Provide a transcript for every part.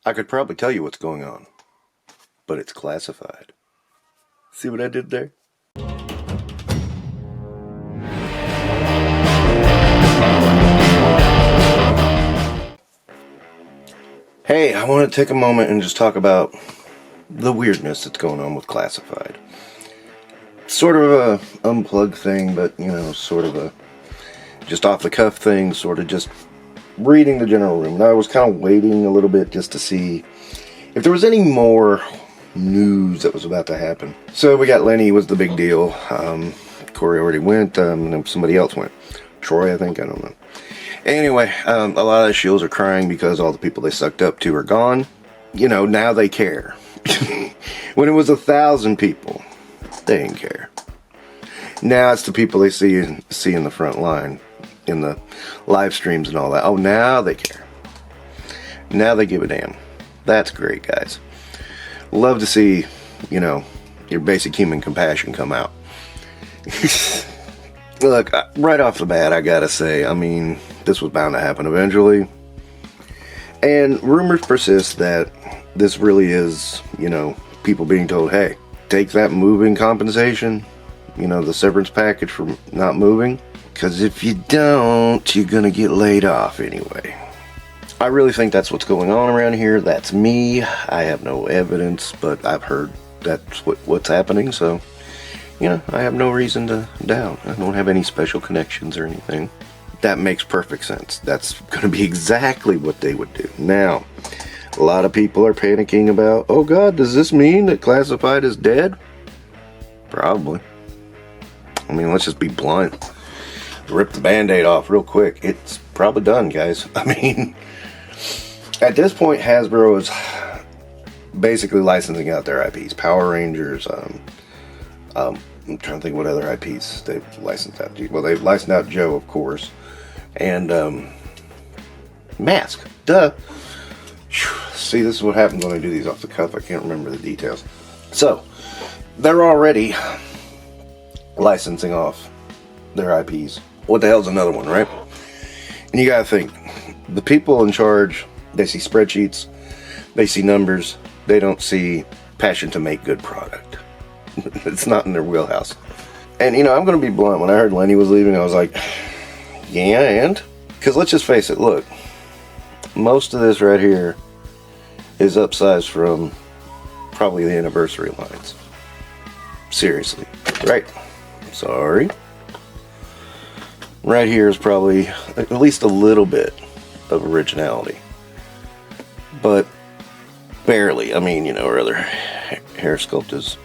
I could probably tell you what's going on, but it's classified. See what I did there? Hey, I want to take a moment and just talk about the weirdness that's going on with classified. Sort of a unplugged thing, but sort of a just off the cuff thing, sort of just reading the general room. And I was kind of waiting a little bit just to see if there was any more news that was about to happen. So we got Lenny was the big deal. Corey already went, and then somebody else went. Troy, I think, I don't know. Anyway, a lot of the shields are crying because all the people they sucked up to are gone. Now they care. When it was 1,000 people, they didn't care. Now it's the people they see in the front line, in the live streams and all that. Oh, now they care. Now they give a damn. That's great, guys. Love to see, your basic human compassion come out. Look, right off the bat, I gotta say, this was bound to happen eventually. And rumors persist that this really is, people being told, hey, take that moving compensation, the severance package for not moving. Because if you don't, you're gonna get laid off anyway. I really think that's what's going on around here. That's me. I have no evidence, but I've heard that's what's happening, so I have no reason to doubt. I don't have any special connections or anything. That makes perfect sense. That's going to be exactly what they would do. Now, a lot of people are panicking about, oh God, does this mean that classified is dead? Probably. Let's just be blunt. Rip the band-aid off real quick. It's probably done, guys. At this point, Hasbro is basically licensing out their IPs. Power Rangers, I'm trying to think what other IPs they've licensed out. Well, they've licensed out Joe, of course. And, Mask. Duh. See, this is what happens when I do these off the cuff. I can't remember the details. So, they're already licensing off their IPs. What the hell's another one, right? And you gotta think, the people in charge, they see spreadsheets, they see numbers, they don't see passion to make good product. It's not in their wheelhouse. And I'm gonna be blunt, when I heard Lenny was leaving, I was like, yeah, and? Because let's just face it, look, most of this right here is upsized from probably the anniversary lines. Seriously. Right. Sorry. Right here is probably at least a little bit of originality. But barely. Her other hair sculpt is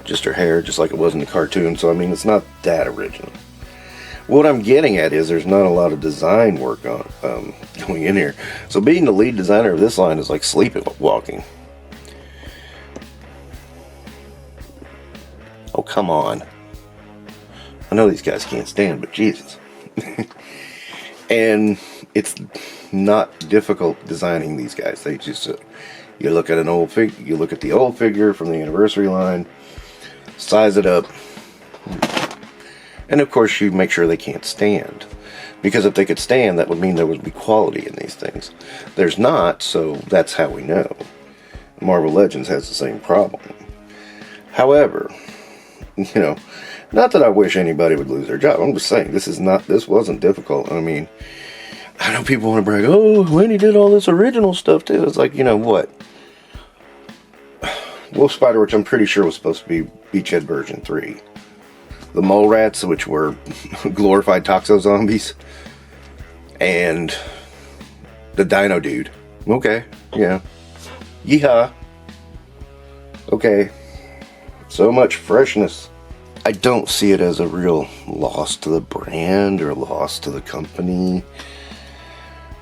just her hair, just like it was in the cartoon. So, it's not that original. What I'm getting at is there's not a lot of design work on going in here. So being the lead designer of this line is like sleepwalking. Oh, come on. I know these guys can't stand, but Jesus. And it's not difficult designing these guys. They just, you look at an old figure, you look at the old figure from the anniversary line, size it up, and of course you make sure they can't stand. Because if they could stand, that would mean there would be quality in these things. There's not, so that's how we know. Marvel Legends has the same problem. However, not that I wish anybody would lose their job. I'm just saying, this wasn't difficult. I know people want to brag, oh, Lenny did all this original stuff too. It's like, what? Wolf Spider, which I'm pretty sure was supposed to be Beachhead version 3. The Mole Rats, which were glorified Toxo zombies. And the Dino Dude. Okay, yeah. Yeehaw. Okay. So much freshness. I don't see it as a real loss to the brand or loss to the company.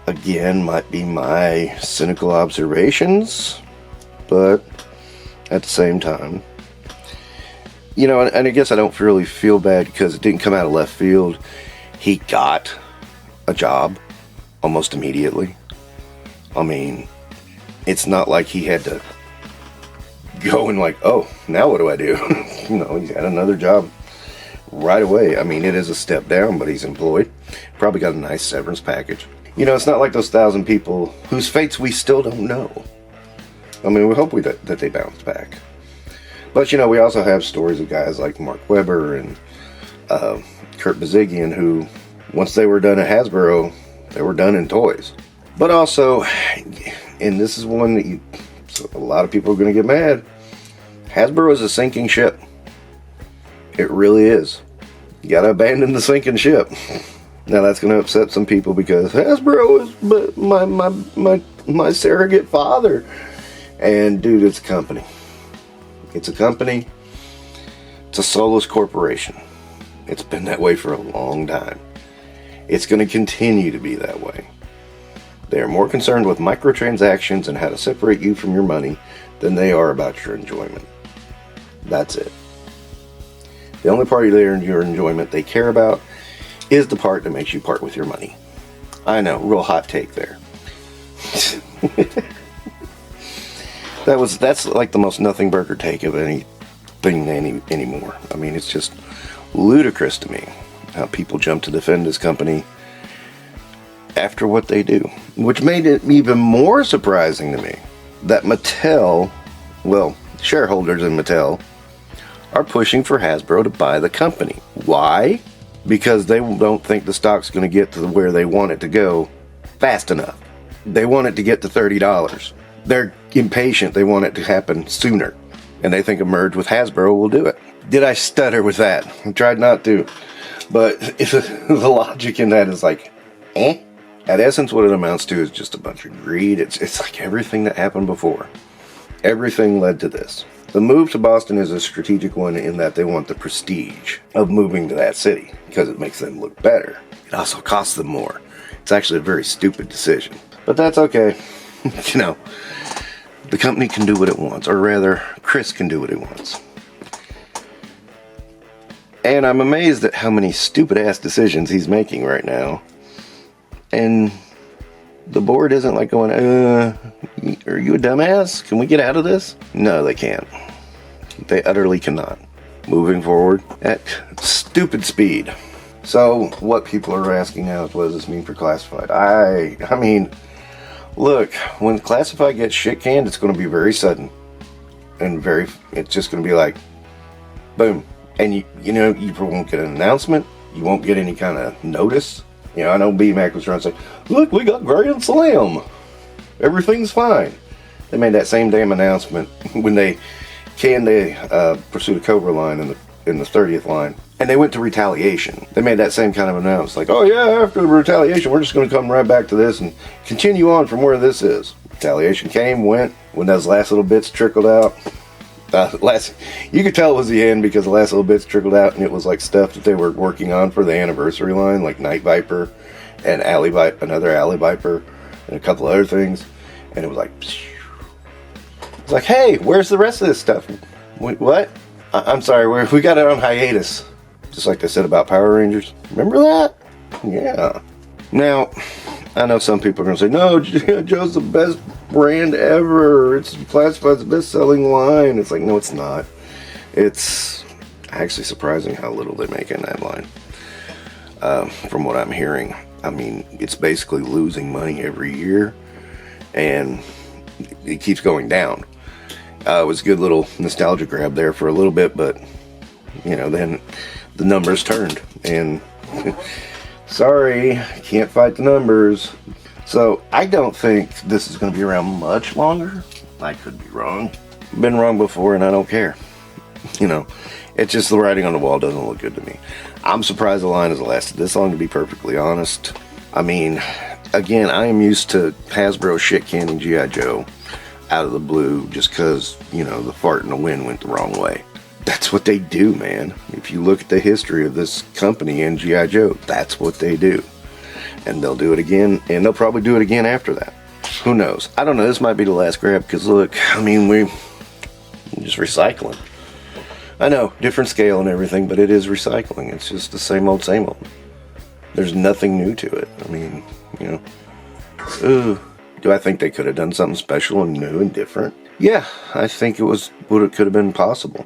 Again, might be my cynical observations, but at the same time, and I guess I don't really feel bad because it didn't come out of left field. He got a job almost immediately. It's not like he had to go and like, oh, now what do I do? He's got another job right away. It is a step down, but he's employed. Probably got a nice severance package. It's not like those 1,000 people whose fates we still don't know. I mean, we hope that they bounce back. But, you know, we also have stories of guys like Mark Webber and Kurt Bazigian who, once they were done at Hasbro, they were done in toys. But also, and this is one that so a lot of people are going to get mad, Hasbro is a sinking ship. It really is. You got to abandon the sinking ship. Now that's going to upset some people because Hasbro is my surrogate father. And dude, it's a company. It's a company. It's a soulless corporation. It's been that way for a long time. It's going to continue to be that way. They are more concerned with microtransactions and how to separate you from your money than they are about your enjoyment. That's it. The only part of your enjoyment they care about is the part that makes you part with your money. I know, real hot take there. That's like the most nothing burger take of anything anymore. I mean, it's just ludicrous to me how people jump to defend this company after what they do. Which made it even more surprising to me that Mattel, well, shareholders in Mattel, are pushing for Hasbro to buy the company. Why? Because they don't think the stock's going to get to where they want it to go fast enough. They want it to get to $30. They're impatient. They want it to happen sooner. And they think a merge with Hasbro will do it. Did I stutter with that? I tried not to. But the logic in that is like, eh? At essence, what it amounts to is just a bunch of greed. It's like everything that happened before. Everything led to this. The move to Boston is a strategic one in that they want the prestige of moving to that city because it makes them look better. It also costs them more. It's actually a very stupid decision. But that's okay. You know, the company can do what it wants, or rather, Chris can do what he wants. And I'm amazed at how many stupid-ass decisions he's making right now. And the board isn't like going, are you a dumbass? Can we get out of this? No, they can't. They utterly cannot. Moving forward at stupid speed. So, what people are asking now is, what does this mean for Classified? I mean, look, when Classified gets shit canned, it's going to be very sudden. And it's just going to be like, boom. And you know, you won't get an announcement. You won't get any kind of notice. You know, I know B-Mac was trying to say, look, we got Grand Slam. Everything's fine. They made that same damn announcement when they canned the Pursuit of Cobra line in the 30th line. And they went to Retaliation. They made that same kind of announcement. Like, oh yeah, after the Retaliation, we're just going to come right back to this and continue on from where this is. Retaliation came, went. When those last little bits trickled out, you could tell it was the end because the last little bits trickled out, and it was like stuff that they were working on for the anniversary line, like Night Viper and another Alley Viper, and a couple other things. And it was like, it's like, hey, where's the rest of this stuff? Wait, what? I'm sorry, we got it on hiatus. Just like they said about Power Rangers. Remember that? Yeah. Now, I know some people are going to say, no, Joe's the best brand ever. It's classified as the best-selling line. It's like, no, it's not. It's actually surprising how little they make in that line. From what I'm hearing. I mean, it's basically losing money every year. And it keeps going down. It was a good little nostalgia grab there for a little bit, but, you know, then the numbers turned. And sorry, can't fight the numbers. So I don't think this is going to be around much longer. I could be wrong. Been wrong before and I don't care. You know, it's just the writing on the wall doesn't look good to me. I'm surprised the line has lasted this long, to be perfectly honest. I mean, again, I am used to Hasbro shit canning G.I. Joe out of the blue just because, you know, the fart in the wind went the wrong way. That's what they do, man. If you look at the history of this company and G.I. Joe, that's what they do. And they'll do it again, and they'll probably do it again after that. Who knows? I don't know. This might be the last grab, because look, I mean, we're just recycling. I know, different scale and everything, but it is recycling. It's just the same old, same old. There's nothing new to it. I mean, you know. Ooh. Do I think they could have done something special and new and different? Yeah, I think it could have been possible.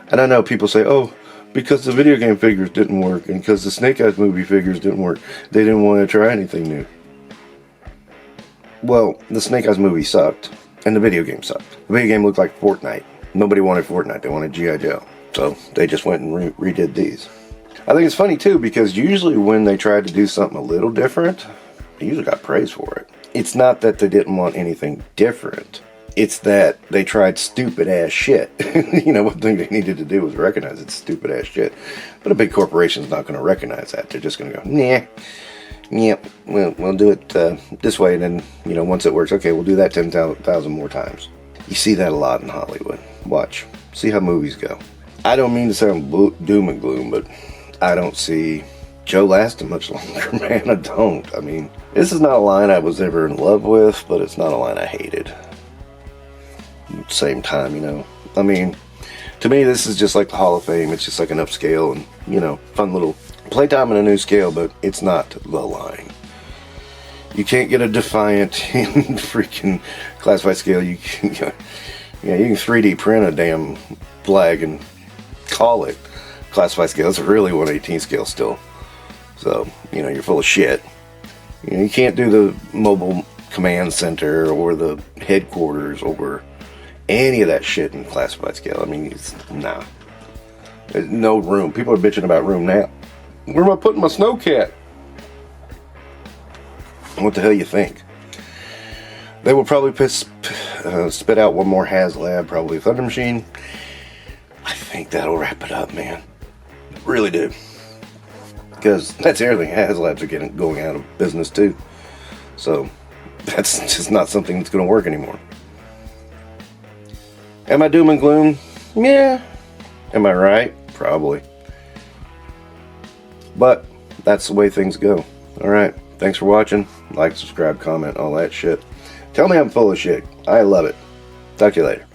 And I know people say, oh, because the video game figures didn't work, and because the Snake Eyes movie figures didn't work, they didn't want to try anything new. Well, the Snake Eyes movie sucked, And the video game sucked. The video game looked like Fortnite. Nobody wanted Fortnite. They wanted G.I. Joe. So they just went and redid these. I think it's funny too, because usually when they tried to do something a little different, they usually got praise for it. It's not that they didn't want anything different. It's that they tried stupid ass shit. One thing they needed to do was recognize it's stupid ass shit. But a big corporation's not going to recognize that. They're just going to go, nah, yeah, we'll do it this way. And then, once it works, okay, we'll do that 10,000 more times. You see that a lot in Hollywood. Watch. See how movies go. I don't mean to sound doom and gloom, but I don't see Joe lasting much longer, man. I don't. I mean, this is not a line I was ever in love with, but it's not a line I hated. Same time, I mean, to me, this is just like the Hall of Fame. It's just like an upscale and, fun little playtime in a new scale, but it's not the line. You can't get a Defiant in freaking classified scale. You can 3D print a damn flag and call it classified scale. It's really 1/18 scale still. So, you're full of shit. You can't do the mobile command center or the headquarters or any of that shit in classified scale. I mean, nah. There's no room. People are bitching about room now. Where am I putting my snowcat? What the hell you think? They will probably spit out one more HasLab, probably Thunder Machine. I think that'll wrap it up, man. Really do. Because that's everything. HasLabs are going out of business too. So that's just not something that's going to work anymore. Am I doom and gloom? Yeah. Am I right? Probably. But that's the way things go. Alright. Thanks for watching. Like, subscribe, comment, all that shit. Tell me I'm full of shit. I love it. Talk to you later.